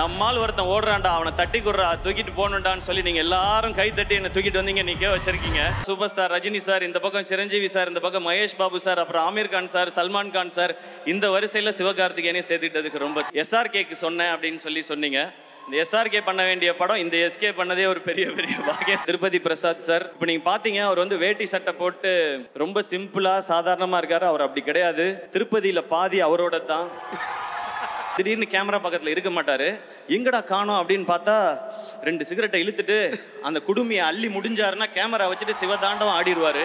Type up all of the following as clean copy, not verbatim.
நம்மால் ஒருத்தன் ஓடுறான்டா, அவனை தட்டி குடுறா, தூக்கிட்டு போகணுண்டான்னு சொல்லி நீங்க எல்லாரும் கை தட்டி என்ன தூக்கிட்டு வந்தீங்க, நிக்க வச்சிருக்கீங்க. சூப்பர் ஸ்டார் ரஜினி சார், இந்த பக்கம் சிரஞ்சீவி சார், இந்த பக்கம் மகேஷ் பாபு சார், அப்புறம் ஆமீர் கான் சார், சல்மான் கான் சார், இந்த வரிசையில சிவகார்த்திகேயனையும் சேர்த்துக்கிட்டதுக்கு ரொம்ப SRKக்கு சொன்னேன் அப்படின்னு சொன்னீங்க. இந்த SRK பண்ண வேண்டிய படம் இந்த SK பண்ணதே ஒரு பெரிய பாக்கியம். திருப்பதி பிரசாத் சார், இப்போ நீங்க பாத்தீங்க, அவர் வந்து வேட்டி சட்டை போட்டு ரொம்ப சிம்பிளா சாதாரணமா இருக்காரு. அவர் அப்படி கிடையாது. திருப்பதியில பாதி அவரோட தான். திடீர்னு கேமரா பக்கத்தில் இருக்க மாட்டாரு. எங்கடா காணோம் அப்படின்னு பார்த்தா 2 சிகரெட்டை இழுத்துட்டு அந்த குடுமையை அள்ளி முடிஞ்சாருன்னா கேமரா வச்சுட்டு சிவதாண்டவம் ஆடிடுவாரு.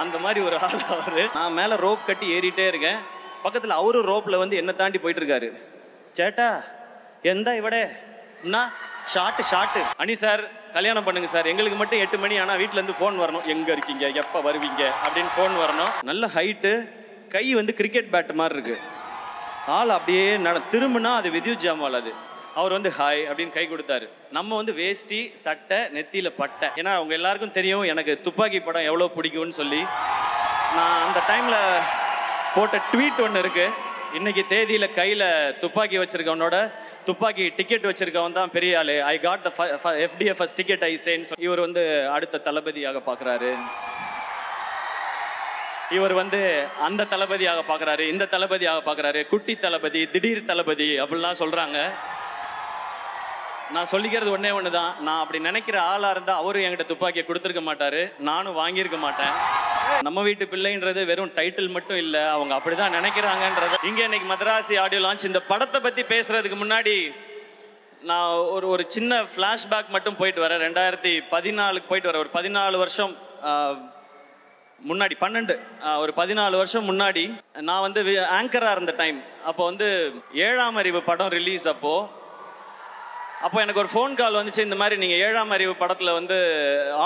அந்த மாதிரி ஒரு ஆள் அவரு. நான் மேலே ரோப் கட்டி ஏறிட்டே இருக்கேன். பக்கத்தில் அவரும் ரோப்ல வந்து என்ன தாண்டி போயிட்டு இருக்காரு. சேட்டா எந்த இவடே என்ன ஷாட்டு அனி சார் கல்யாணம் பண்ணுங்க சார், எங்களுக்கு மட்டும் 8 மணி ஆனால் வீட்டிலேருந்து ஃபோன் வரணும், எங்கே இருக்கீங்க, எப்போ வருவீங்க அப்படின்னு ஃபோன் வரணும். நல்ல ஹைட்டு, கை வந்து கிரிக்கெட் பேட் மாதிரி இருக்கு. ஆள் அப்படியே திரும்பினா அது வித்யுத் ஜாமால். அது அவர் வந்து ஹாய் அப்படின்னு கை கொடுத்தாரு. நம்ம வந்து வேஷ்டி சட்டை நெத்தியில் பட்டை. ஏன்னா அவங்க எல்லாருக்கும் தெரியும் எனக்கு துப்பாக்கி படம் எவ்வளோ பிடிக்கும்னு சொல்லி. நான் அந்த டைமில் போட்ட ட்வீட் ஒன்று இருக்கு. இன்னைக்கு தேதியில் கையில் துப்பாக்கி வச்சிருக்கவனோட துப்பாக்கி டிக்கெட் வச்சிருக்கவன் தான் பெரிய ஆளு. I got the FDFS ticket I சேன்னு சொல்லி இவர் வந்து அடுத்த தளபதியாக பார்க்குறாரு. இவர் வந்து அந்த தளபதியாக பார்க்குறாரு, இந்த தளபதியாக பார்க்குறாரு, குட்டி தளபதி, திடீர் தளபதி அப்படிலாம் சொல்கிறாங்க. நான் சொல்லிக்கிறது ஒன்று தான், நான் அப்படி நினைக்கிற ஆளாக இருந்தால் அவரும் என்கிட்ட துப்பாக்கியை கொடுத்துருக்க மாட்டார், நானும் வாங்கியிருக்க மாட்டேன். நம்ம வீட்டு பிள்ளைன்றது வெறும் டைட்டில் மட்டும் இல்லை, அவங்க அப்படி தான் நினைக்கிறாங்கன்றது. இங்கே இன்னைக்கு மதராசி ஆடியோ லான்ச். இந்த படத்தை பற்றி பேசுகிறதுக்கு முன்னாடி நான் ஒரு சின்ன ஃப்ளாஷ்பேக் மட்டும் போயிட்டு வரேன். 2014 போயிட்டு வரேன். ஒரு 14 வருஷம் முன்னாடி, ஒரு 14 வருஷம் முன்னாடி நான் வந்து ஆங்கராக இருந்த டைம். அப்போ வந்து 7ஆம் அறிவு படம் ரிலீஸ். அப்போ எனக்கு ஒரு ஃபோன் கால் வந்துச்சு, இந்த மாதிரி நீங்கள் 7ஆம் அறிவு படத்தில் வந்து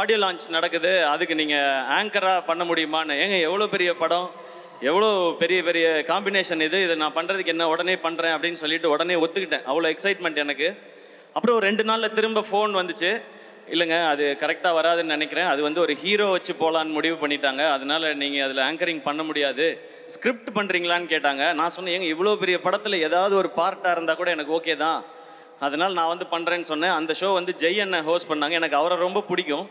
ஆடியோ லான்ச் நடக்குது, அதுக்கு நீங்கள் ஆங்கராக பண்ண முடியுமான்னு. ஏங்க எவ்வளோ பெரிய படம், எவ்வளோ பெரிய காம்பினேஷன் இதை நான் பண்ணுறதுக்கு என்ன, உடனே பண்ணுறேன் அப்படின்னு சொல்லிட்டு உடனே ஒத்துக்கிட்டேன். அவ்வளோ எக்ஸைட்மெண்ட் எனக்கு. அப்புறம் ஒரு 2 நாளில் திரும்ப ஃபோன் வந்துச்சு, இல்லைங்க அது கரெக்டாக வராதுன்னு நினைக்கிறேன், அது வந்து ஒரு ஹீரோ வச்சு போகலான்னு முடிவு பண்ணிட்டாங்க, அதனால் நீங்கள் அதில் ஆங்கரிங் பண்ண முடியாது, ஸ்கிரிப்ட் பண்ணுறீங்களான்னு கேட்டாங்க. நான் சொன்னேன், ஏங்க இவ்வளோ பெரிய படத்தில் ஏதாவது ஒரு பார்ட்டாக இருந்தால் கூட எனக்கு ஓகே தான், அதனால் நான் வந்து பண்ணுறேன்னு சொன்னேன். அந்த ஷோ வந்து ஜெய் அண்ணன் ஹோஸ்ட் பண்ணாங்க. எனக்கு அவரை ரொம்ப பிடிக்கும்.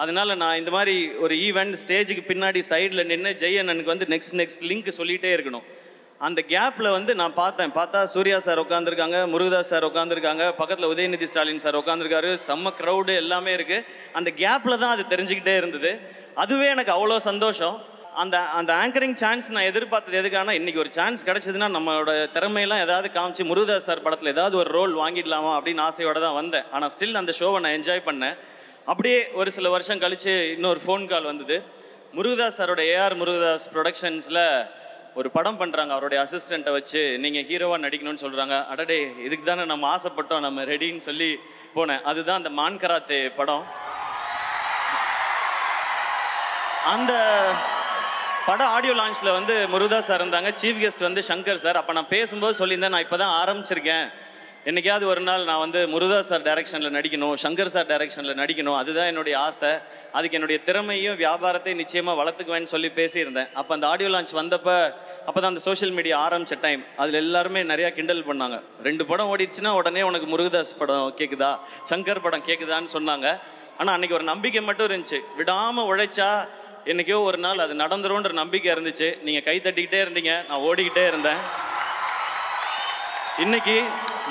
அதனால் நான் இந்த மாதிரி ஒரு ஈவெண்ட் ஸ்டேஜுக்கு பின்னாடி சைடில் நின்று ஜெய் அண்ணனுக்கு வந்து நெக்ஸ்ட் லிங்க் சொல்லிகிட்டே இருக்கணும். அந்த கேப்பில் வந்து நான் பார்த்தா சூர்யா சார் உட்காந்துருக்காங்க, முருகதாஸ் சார் உட்காந்துருக்காங்க, பக்கத்தில் உதயநிதி ஸ்டாலின் சார் உட்காந்துருக்காரு, செம்ம க்ரௌடு எல்லாமே இருக்குது. அந்த கேப்பில் தான் அது தெரிஞ்சுக்கிட்டே இருந்தது. அதுவே எனக்கு அவ்வளோ சந்தோஷம். அந்த ஆங்கரிங் சான்ஸ் நான் எதிர்பார்த்தது எதுக்கான, இன்றைக்கி ஒரு சான்ஸ் கிடச்சிதுன்னா நம்மளோட திறமையெல்லாம் ஏதாவது காமிச்சு முருகதாஸ் சார் படத்தில் ஏதாவது ஒரு ரோல் வாங்கிடலாமா அப்படின்னு ஆசையோடு தான் வந்தேன். ஆனால் ஸ்டில் அந்த ஷோவை நான் என்ஜாய் பண்ணேன். அப்படியே ஒரு சில வருஷம் கழித்து இன்னொரு ஃபோன் கால் வந்தது. முருகதாஸ் சாரோட AR முருகதாஸ் ப்ரொடக்ஷன்ஸில் ஒரு படம் பண்ணுறாங்க, அவருடைய அசிஸ்டண்ட்டை வச்சு நீங்கள் ஹீரோவாக நடிக்கணும்னு சொல்கிறாங்க. அடடே இதுக்கு தானே நம்ம ஆசைப்பட்டோம், நம்ம ரெடின்னு சொல்லி போனேன். அதுதான் அந்த மான் கராத்தே படம். அந்த படம் ஆடியோ லான்ச்சில் வந்து முருகதாஸ் சார் இருந்தாங்க, சீஃப் கெஸ்ட் வந்து சங்கர் சார். அப்போ நான் பேசும்போது சொல்லியிருந்தேன், நான் இப்போ தான் ஆரம்பிச்சிருக்கேன், என்னைக்காவது ஒரு நாள் நான் வந்து முருகதாஸ் சார் டைரக்ஷனில் நடிக்கணும், சங்கர் சார் டைரக்ஷனில் நடிக்கணும், அதுதான் என்னுடைய ஆசை, அதுக்கு என்னுடைய திறமையும் வியாபாரத்தையும் நிச்சயமாக வளர்த்துக்குவேன்னு சொல்லி பேசியிருந்தேன். அப்போ அந்த ஆடியோ லான்ச் வந்தப்போ அப்போ தான் அந்த சோஷியல் மீடியா ஆரம்பித்த டைம். அதில் எல்லாருமே நிறையா கிண்டல் பண்ணாங்க. 2 படம் ஓடிடுச்சுன்னா உடனே உனக்கு முருகதாஸ் படம் கேட்குதா, சங்கர் படம் கேட்குதான்னு சொன்னாங்க. ஆனால் அன்றைக்கி ஒரு நம்பிக்கை மட்டும் இருந்துச்சு, விடாமல் உழைச்சா என்றைக்கோ ஒரு நாள் அது நடந்துரும்ன்ற நம்பிக்கை இருந்துச்சு. நீங்கள் கை தட்டிக்கிட்டே இருந்தீங்க, நான் ஓடிக்கிட்டே இருந்தேன். இன்னைக்கு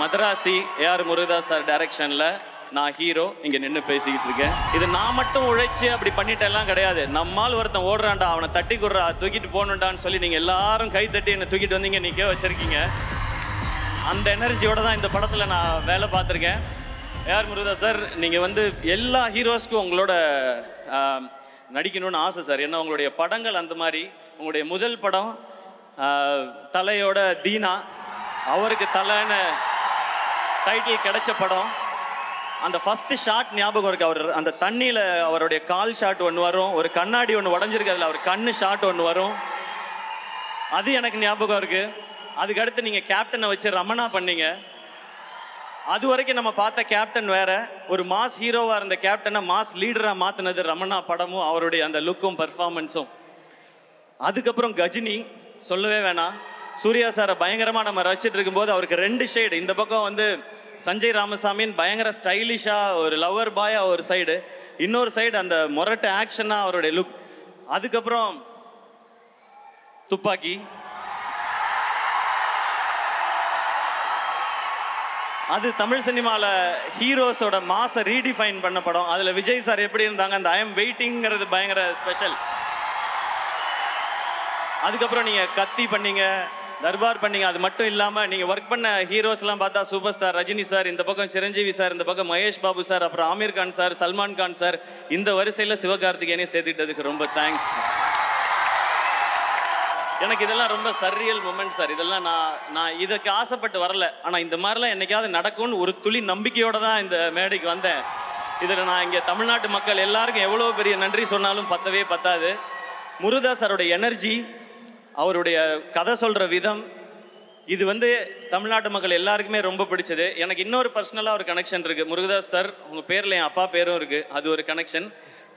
மதராசி AR முருகதாஸ் சார் டைரக்ஷனில் நான் ஹீரோ இங்கே நின்று பேசிக்கிட்டு இருக்கேன். இது நான் மட்டும் உழைச்சி அப்படி பண்ணிட்டெல்லாம் கிடையாது. நம்மால் ஒருத்தன் ஓடுறான்டா, அவனை தட்டி குடுறா, தூக்கிட்டு போகணுண்டான்னு சொல்லி நீங்கள் எல்லாரும் கை தட்டி என்னை தூக்கிட்டு வந்தீங்க, நிற்க வச்சுருக்கீங்க. அந்த எனர்ஜியோடு தான் இந்த படத்தில் நான் வேலை பார்த்துருக்கேன். AR முருகதாஸ் சார், நீங்கள் வந்து எல்லா ஹீரோஸ்க்கும் உங்களோட நடிக்கணும்னு ஆசை சார். ஏன்னா உங்களுடைய படங்கள் அந்த மாதிரி. உங்களுடைய முதல் படம் தலையோட தீனா, அவருக்கு தலைன்னு டைட்டில் கிடைச்ச படம். அந்த ஃபஸ்ட்டு ஷாட் ஞாபகம் இருக்குது. அவர் அந்த தண்ணியில் அவருடைய கால் ஷாட் ஒன்று வரும், ஒரு கண்ணாடி ஒன்று உடஞ்சிருக்கு, அதில் அவர் கண்ணு ஷாட் ஒன்று வரும், அது எனக்கு ஞாபகம் இருக்குது. அதுக்கடுத்து நீங்கள் கேப்டனை வச்சு ரமணா பண்ணீங்க. அது வரைக்கும் நம்ம பார்த்த கேப்டன் வேறு, ஒரு மாஸ் ஹீரோவாக இருந்த கேப்டனை மாஸ் லீடராக மாற்றினது ரமணா படமும் அவருடைய அந்த லுக்கும் பர்ஃபார்மன்ஸும். அதுக்கப்புறம் கஜினி சொல்லவே வேணாம். சூர்யா சாரை பயங்கரமாக நம்ம ரசிச்சுட்டு இருக்கும்போது அவருக்கு 2 ஷேடு, இந்த பக்கம் வந்து சஞ்சய் ராமசாமின்னு பயங்கர ஸ்டைலிஷாக ஒரு லவர் பாயாக ஒரு சைடு, இன்னொரு சைடு அந்த மொரட்டு ஆக்ஷனாக அவருடைய லுக். அதுக்கப்புறம் துப்பாக்கி, அது தமிழ் சினிமாவில் ஹீரோஸோட மாசை ரீடிஃபைன் பண்ண படம். அதில் விஜய் சார் எப்படி இருந்தாங்க, அந்த ஐ எம் வெயிட்டிங்கிறது பயங்கர ஸ்பெஷல். அதுக்கப்புறம் நீங்கள் கத்தி பண்ணீங்க, தர்பார் பண்ணீங்க. அது மட்டும் இல்லாமல் நீங்கள் ஒர்க் பண்ண ஹீரோஸ்லாம் பார்த்தா சூப்பர் ஸ்டார் ரஜினி சார், இந்த பக்கம் சிரஞ்சீவி சார், இந்த பக்கம் மகேஷ் பாபு சார், அப்புறம் ஆமீர் கான் சார், சல்மான் கான் சார், இந்த வரிசையில் சிவகார்த்திகேயனையும் சேர்த்துக்கிட்டதுக்கு ரொம்ப தேங்க்ஸ். எனக்கு இதெல்லாம் ரொம்ப சர்ரியல் மூமெண்ட் சார். இதெல்லாம் நான் இதுக்கு ஆசைப்பட்டு வரல, ஆனால் இந்த மாதிரிலாம் என்னைக்காவது நடக்கும்னு ஒரு துளி நம்பிக்கையோடு தான் இந்த மேடைக்கு வந்தேன். இதில் நான் இங்கே தமிழ்நாட்டு மக்கள் எல்லாருக்கும் எவ்வளோ பெரிய நன்றி சொன்னாலும் பத்தவே பத்தாது. முருகதாஸ் சாரோடைய எனர்ஜி, அவருடைய கதை சொல்கிற விதம், இது தமிழ்நாட்டு மக்கள் எல்லாருக்குமே ரொம்ப பிடிச்சது. எனக்கு இன்னொரு பர்சனலாக ஒரு கனெக்ஷன் இருக்குது. முருகதாஸ் சார் உங்கள் பேரில் என் அப்பா பேரும் இருக்குது, அது ஒரு கனெக்ஷன்.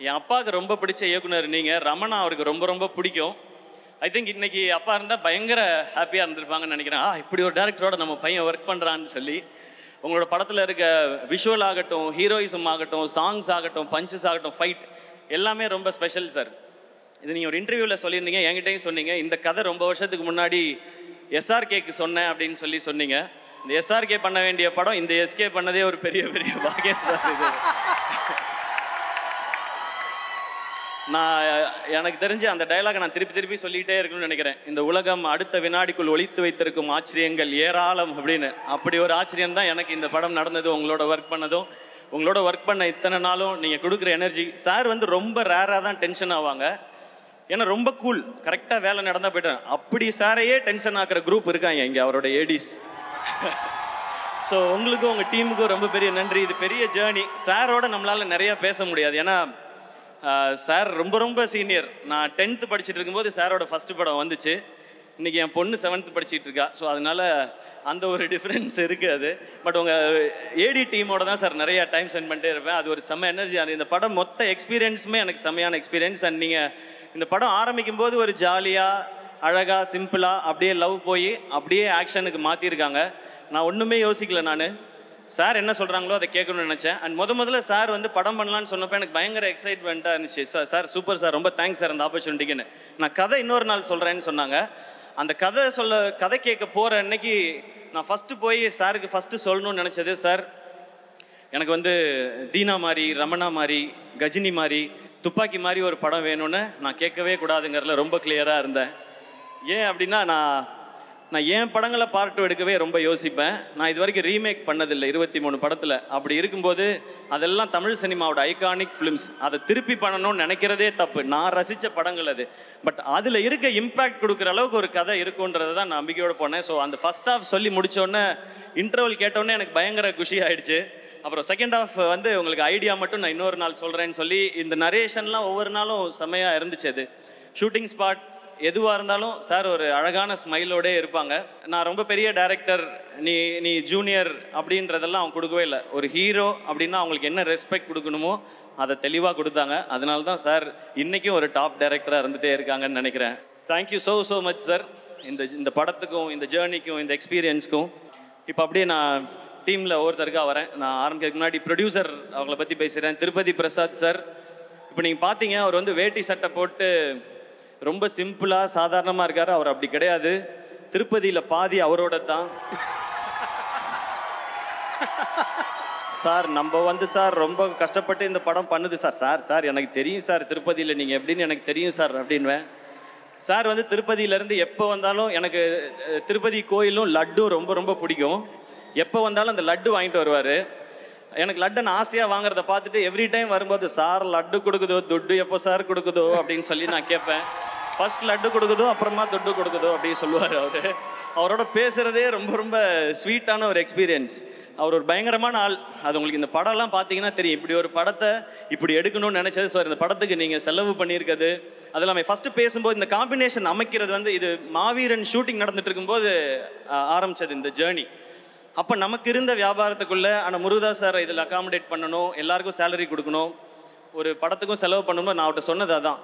என் அப்பாவுக்கு ரொம்ப பிடிச்ச இயக்குனர் நீங்கள். ரமணா அவருக்கு ரொம்ப ரொம்ப பிடிக்கும். ஐ திங்க் இன்னைக்கு அப்பா இருந்தால் பயங்கர ஹாப்பியாக இருந்திருப்பாங்கன்னு நினைக்கிறேன். இப்படி ஒரு டேரக்டரோட நம்ம பையன் ஒர்க் பண்ணுறான்னு சொல்லி. உங்களோட படத்தில் இருக்க விஷுவல் ஆகட்டும், ஹீரோயிசம் ஆகட்டும், சாங்ஸ் ஆகட்டும், பஞ்சஸ் ஆகட்டும், ஃபைட் எல்லாமே ரொம்ப ஸ்பெஷல் சார். இது நீங்கள் ஒரு இன்டர்வியூவில் சொல்லியிருந்தீங்க, என்கிட்டையும் சொன்னீங்க. இந்த கதை ரொம்ப வருஷத்துக்கு முன்னாடி எஸ்ஆர்கேக்கு சொன்னேன் அப்படின்னு சொன்னீங்க. இந்த எஸ்ஆர்கே பண்ண வேண்டிய படம் இந்த எஸ்கே பண்ணதே ஒரு பெரிய பெரிய பாக்கியம் சார். இது எனக்கு தெரிஞ்சு அந்த டயலாக் நான் திருப்பி திருப்பி சொல்லிகிட்டே இருக்கணும்னு நினைக்கிறேன். இந்த உலகம் அடுத்த வினாடிக்குள் ஒளித்து வைத்திருக்கும் ஆச்சரியங்கள் ஏராளம் அப்படின்னு. அப்படி ஒரு ஆச்சரியம் தான் எனக்கு இந்த படம் நடந்தது, உங்களோட ஒர்க் பண்ணதும். உங்களோட ஒர்க் பண்ண இத்தனை நாளும் நீங்கள் கொடுக்குற எனர்ஜி. சார் ரொம்ப ரேராக தான் டென்ஷன் ஆவாங்க, ஏன்னா ரொம்ப கூல், கரெக்டாக வேலை நடந்தால் போய்ட்டேன். அப்படி சாரையே டென்ஷன் ஆக்குற குரூப் இருக்காங்க இங்கே, அவரோட ஏடிஸ். ஸோ உங்களுக்கும் உங்கள் டீமுக்கும் ரொம்ப பெரிய நன்றி. இது பெரிய ஜேர்னி. சாரோட நம்மளால் நிறையா பேச முடியாது, ஏன்னா சார் ரொம்ப ரொம்ப சீனியர். நான் 10th படிச்சுட்டு இருக்கும்போது சாரோட ஃபஸ்ட்டு படம் வந்துச்சு. இன்றைக்கி என் பொண்ணு 7th படிச்சுட்டு இருக்கா. ஸோ அதனால் அந்த ஒரு டிஃப்ரென்ஸ் இருக்குது அது. பட் உங்கள் ஏடி டீமோட தான் சார் நிறையா டைம் ஸ்பெண்ட் பண்ணிட்டே இருப்பேன். அது ஒரு செம்ம எனர்ஜி. அது இந்த படம் மொத்த எக்ஸ்பீரியன்ஸுமே எனக்கு செம்மையான எக்ஸ்பீரியன்ஸ். அண்ட் நீங்கள் இந்த படம் ஆரம்பிக்கும் போது ஒரு ஜாலியாக அழகாக சிம்பிளாக அப்படியே லவ் போய் அப்படியே ஆக்ஷனுக்கு மாற்றிருக்காங்க. நான் ஒன்றுமே யோசிக்கல, நான் சார் என்ன சொல்கிறாங்களோ அதை கேட்கணும்னு நினச்சேன். அண்ட் முதல்ல சார் படம் பண்ணலான்னு சொன்னப்போ எனக்கு பயங்கர எக்ஸைட்மெண்ட்டாக இருந்துச்சு. சார் சூப்பர் சார், ரொம்ப தேங்க்ஸ் சார் அந்த ஆப்பர்ச்சுனிட்டிக்குன்னு. நான் கதை இன்னொரு நாள் சொல்கிறேன்னு சொன்னாங்க. அந்த கதை கேட்க போகிற அன்னைக்கு நான் ஃபஸ்ட்டு போய் சாருக்கு ஃபஸ்ட்டு சொல்லணும்னு நினச்சது, சார் எனக்கு தீனா மாதிரி, ரமணா மாதிரி, கஜினி மாதிரி, துப்பாக்கி மாதிரி ஒரு படம் வேணும்னு நான் கேட்கவே கூடாதுங்கிறதுல ரொம்ப கிளியராக இருந்தேன். ஏன் அப்படின்னா நான் ஏன் படங்களை பார்ட் 2 எடுக்கவே ரொம்ப யோசிப்பேன். நான் இது வரைக்கும் ரீமேக் பண்ணதில்லை 23 படத்தில். அப்படி இருக்கும்போது அதெல்லாம் தமிழ் சினிமாவோட ஐகானிக் ஃபிலிம்ஸ். அதை திருப்பி பண்ணணும்னு நினைக்கிறதே தப்பு. நான் ரசித்த படங்கள் அது. பட் அதில் இருக்க இம்பேக்ட் கொடுக்குற அளவுக்கு ஒரு கதை இருக்குன்றதை தான் நான் நம்பிக்கையோடு போனேன். ஸோ அந்த ஃபஸ்ட் ஹாஃப் சொல்லி முடித்தோடனே இன்டர்வல் கேட்டோடனே எனக்கு பயங்கர குஷி ஆகிடுச்சு. அப்புறம் செகண்ட் ஹாஃப் உங்களுக்கு ஐடியா மட்டும் நான் இன்னொரு நாள் சொல்கிறேன்னு சொல்லி இந்த நரேஷன்லாம் ஒவ்வொரு நாளும் செம்மையாக இருந்துச்சு. அது ஷூட்டிங் ஸ்பாட் எதுவாக இருந்தாலும் சார் ஒரு அழகான ஸ்மைலோடே இருப்பாங்க. நான் ரொம்ப பெரிய டைரக்டர், நீ ஜூனியர் அப்படின்றதெல்லாம் அவங்க கொடுக்கவே இல்லை. ஒரு ஹீரோ அப்படின்னா அவங்களுக்கு என்ன ரெஸ்பெக்ட் கொடுக்கணுமோ அதை தெளிவாக கொடுத்தாங்க. அதனால தான் சார் இன்றைக்கும் ஒரு டாப் டைரக்டராக இருந்துகிட்டே இருக்காங்கன்னு நினைக்கிறேன். தேங்க்யூ ஸோ மச் சார், இந்த படத்துக்கும் இந்த ஜேர்னிக்கும் இந்த எக்ஸ்பீரியன்ஸ்க்கும். இப்போ அப்படியே நான் டீமில் ஒவ்வொருத்தருக்காக வரேன். நான் ஆரம்பிக்கிறதுக்கு முன்னாடி ப்ரொடியூசர் அவங்கள பற்றி பேசுகிறேன். திருப்பதி பிரசாத் சார். இப்போ நீங்கள் பார்த்தீங்க, அவர் வேட்டி சட்டை போட்டு ரொம்ப சிம்பிளாக சாதாரணமாக இருக்கார். அவர் அப்படி கிடையாது. திருப்பதியில் பாதி அவரோட தான் சார். நம்ம சார் ரொம்ப கஷ்டப்பட்டு இந்த படம் பண்ணுது சார் எனக்கு தெரியும் சார், திருப்பதியில் நீங்கள் எப்படின்னு எனக்கு தெரியும் சார் அப்படின்வேன். சார் திருப்பதியிலேருந்து எப்போ வந்தாலும் எனக்கு திருப்பதி கோயிலும் லட்டும் ரொம்ப ரொம்ப பிடிக்கும். எப்போ வந்தாலும் அந்த லட்டு வாங்கிட்டு வருவார். எனக்கு லட்டை நான் ஆசையாக வாங்குறத பார்த்துட்டு எவ்ரி டைம் வரும்போது, சார் லட்டு கொடுக்குதோ, துட்டு எப்போ சார் கொடுக்குதோ அப்படின்னு சொல்லி நான் கேட்பேன். ஃபர்ஸ்ட் லட்டு கொடுக்குதோ, அப்புறமா துட்டு கொடுக்குதோ அப்படின்னு சொல்லுவார். அவரோட பேசுகிறதே ரொம்ப ரொம்ப ஸ்வீட்டான ஒரு எக்ஸ்பீரியன்ஸ். அவர் ஒரு பயங்கரமான ஆள். அது உங்களுக்கு இந்த படம்லாம் பார்த்தீங்கன்னா தெரியும். இப்படி ஒரு படத்தை இப்படி எடுக்கணும்னு நினச்சது. ஸோ இந்த படத்துக்கு நீங்கள் செலவு பண்ணியிருக்கிறது அது எல்லாமே ஃபஸ்ட்டு பேசும்போது இந்த காம்பினேஷன் அமைக்கிறது இது மாவீரன் ஷூட்டிங் நடந்துட்டு இருக்கும்போது ஆரம்பித்தது இந்த ஜேர்னி. அப்போ நமக்கு இருந்த வியாபாரத்துக்குள்ளே ஆனால் முருகதாஸ் சார் இதில் அகாமடேட் பண்ணணும், எல்லாருக்கும் சேலரி கொடுக்கணும், ஒரு படத்துக்கும் செலவு பண்ணணும். நான் அவர்கிட்ட சொன்னது அதான்,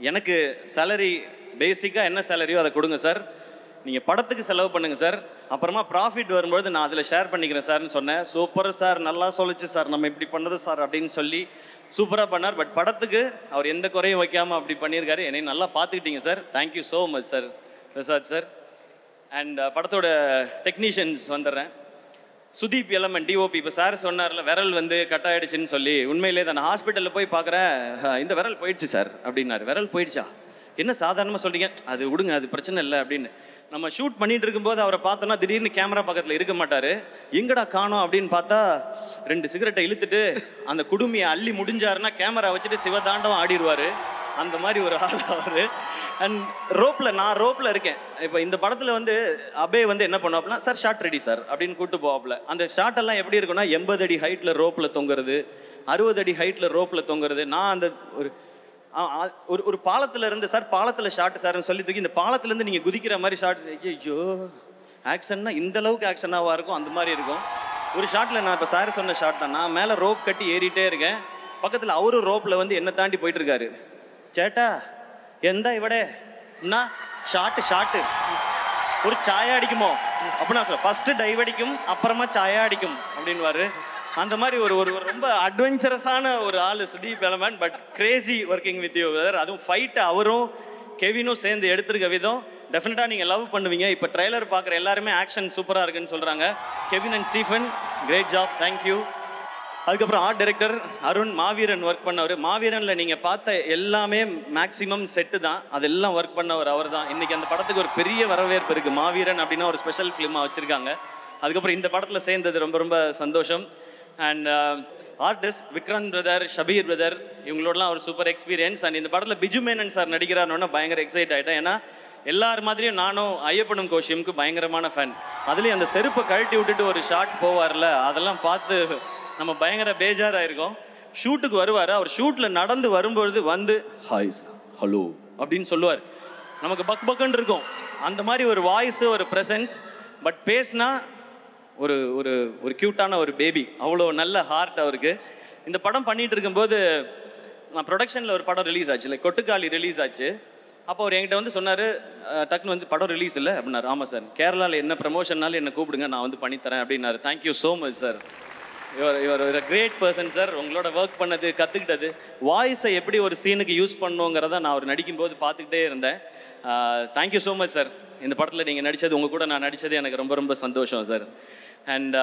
எனக்கு சேலரி பேசிக்காக என்ன சேலரியோ அதை கொடுங்க சார், நீங்கள் படத்துக்கு செலவு பண்ணுங்கள் சார், அப்புறமா ப்ராஃபிட் வரும்போது நான் அதில் ஷேர் பண்ணிக்கிறேன் சார்னு சொன்னேன். சூப்பர் சார், நல்லா சொல்லிச்சு சார், நம்ம இப்படி பண்ணது சார் அப்படின்னு சொல்லி சூப்பராக பண்ணார். பட் படத்துக்கு அவர் எந்த குறையும் வைக்காமல் அப்படி பண்ணியிருக்காரு. என்னை நல்லா பார்த்துக்கிட்டீங்க sir. Thank you so much sir Prasad sir. And படத்தோட டெக்னீஷியன்ஸ் வந்துடுறேன். சுதீப் எலமன் டிஓபி. இப்போ சார் சொன்னார்ல விரல் வந்து கட் ஆகிடுச்சின்னு சொல்லி, உண்மையிலே தான் நான் ஹாஸ்பிட்டலில் போய் பார்க்குறேன், இந்த விரல் போயிடுச்சு சார் அப்படின்னாரு. விரல் போயிடுச்சா, என்ன சாதாரணமாக சொல்கிறீங்க, அது விடுங்க, அது பிரச்சனை இல்லை அப்படின்னு. நம்ம ஷூட் பண்ணிட்டு இருக்கும்போது அவரை பார்த்தோன்னா திடீர்னு கேமரா பக்கத்தில் இருக்க மாட்டார். எங்கடா காணோம் அப்படின்னு பார்த்தா 2 சிகரெட்டை இழுத்துட்டு அந்த குடுமையை அள்ளி முடிஞ்சாருன்னா கேமரா வச்சுட்டு சிவதாண்டவம் ஆடிடுவார். அந்த மாதிரி ஒரு ஆள் அவர். அண்ட் நான் ரோப்பில் இருக்கேன். இப்போ இந்த படத்தில் வந்து அபே வந்து என்ன பண்ணுவாப்லாம், சார் ஷார்ட் ரெடி சார் அப்படின்னு கூப்பிட்டு போவாப்ல. அந்த ஷார்ட்டெல்லாம் எப்படி இருக்குன்னா 80 அடி ஹைட்டில் ரோப்பில் தொங்குறது, 60 அடி ஹைட்டில் ரோப்பில் தொங்குறது. நான் அந்த ஒரு பாலத்தில் இருந்து சார் பாலத்தில் ஷார்ட் சார்னு சொல்லி தூக்கி இந்த பாலத்துலேருந்து நீங்கள் குதிக்கிற மாதிரி ஷார்ட். ஐயோ, ஆக்ஷன்னா இந்த அளவுக்கு ஆக்ஷனாவாக இருக்கும், அந்த மாதிரி இருக்கும். ஒரு ஷார்ட்டில் நான் இப்போ சார் சொன்ன ஷார்ட் தான், நான் மேலே ரோப் கட்டி ஏறிட்டே இருக்கேன், பக்கத்தில் அவரும் ரோப்பில் வந்து என்னை தாண்டி போயிட்டுருக்காரு. சேட்டா எந்த இவடே என்ன ஷார்ட்டு ஒரு சாயா அடிக்குமோ அப்படின்னா சொல்ல, ஃபஸ்ட்டு டைவ் அடிக்கும் அப்புறமா சாயா அடிக்கும் அப்படின்வாரு. அந்த மாதிரி ஒரு ஒரு ரொம்ப அட்வென்ச்சரஸான ஒரு ஆள் Sudeep LMN. But Crazy working with you brother. அதுவும் ஃபைட்டு அவரும் கெவினும் சேர்ந்து எடுத்திருக்க விதம் டெஃபினட்டாக நீங்கள் லவ் பண்ணுவீங்க. இப்போ ட்ரெய்லர் பார்க்குற எல்லாருமே ஆக்ஷன் சூப்பராக இருக்குன்னு சொல்கிறாங்க. Kevin and Stephen great job, thank you. அதுக்கப்புறம் art director Arun Maaveeran work பண்ணவர். மாவீரனில் நீங்கள் பார்த்த எல்லாமே மேக்ஸிமம் செட்டு தான், அதெல்லாம் ஒர்க் பண்ணவர் அவர் தான். இன்றைக்கி அந்த படத்துக்கு ஒரு பெரிய வரவேற்பு இருக்குது. மாவீரன் அப்படின்னா ஒரு ஸ்பெஷல் ஃபிலிமாக வச்சுருக்காங்க. அதுக்கப்புறம் இந்த படத்தில் சேர்ந்தது ரொம்ப ரொம்ப சந்தோஷம். And artist Vikranth brother, Shabeer brother, இவங்களோடலாம் ஒரு சூப்பர் எக்ஸ்பீரியன்ஸ். அண்ட் இந்த படத்தில் பிஜு மேனன் சார் நடிக்கிறாருன்னா பயங்கர எக்ஸைட் ஆகிட்டேன். ஏன்னா எல்லார் மாதிரியும் நானும் ஐயப்பனும் கோஷியமுக்கு பயங்கரமான ஃபேன். அதுலேயும் அந்த செருப்பை கழட்டி விட்டுட்டு ஒரு ஷாட் போவார்ல, அதெல்லாம் பார்த்து நம்ம பயங்கர பேஜாராயிருக்கோம். ஷூட்டுக்கு வருவார், அவர் ஷூட்டில் நடந்து வரும்பொழுது வந்து ஹாய் ஹலோ அப்படின்னு சொல்லுவார். நமக்கு பக் பக்குன்னு இருக்கும். அந்த மாதிரி ஒரு வாய்ஸு, ஒரு ப்ரெசன்ஸ். பட் பேசினா ஒரு ஒரு ஒரு க்யூட்டான ஒரு பேபி, அவ்வளோ நல்ல ஹார்ட் அவருக்கு. இந்த படம் பண்ணிகிட்டு இருக்கும்போது நான் ப்ரொடக்ஷனில் ஒரு படம் ரிலீஸ் ஆச்சு, இல்லை கொட்டுக்காளி ரிலீஸ் ஆச்சு. அப்போ அவர் என்கிட்ட வந்து சொன்னார், டக்குன்னு வந்து படம் ரிலீஸ் இல்லை அப்படின்னாரு. ஆமாம் சார், கேரளாவில் என்ன ப்ரமோஷன்னாலும் என்னை கூப்பிடுங்க, நான் வந்து பண்ணித்தரேன் அப்படின்னாரு. Thank you so much sir. Your ஒரு கிரேட் பர்சன் சார். உங்களோட ஒர்க் பண்ணது, கற்றுக்கிட்டது, வாய்ஸை எப்படி ஒரு சீனுக்கு யூஸ் பண்ணுங்கிறத நான் அவர் நடிக்கும்போது பார்த்துக்கிட்டே இருந்தேன். Thank you so much sir. இந்த படத்தில் நீங்கள் நடித்தது, உங்கள் கூட நான் நடித்தது எனக்கு ரொம்ப ரொம்ப சந்தோஷம் சார். அண்ட்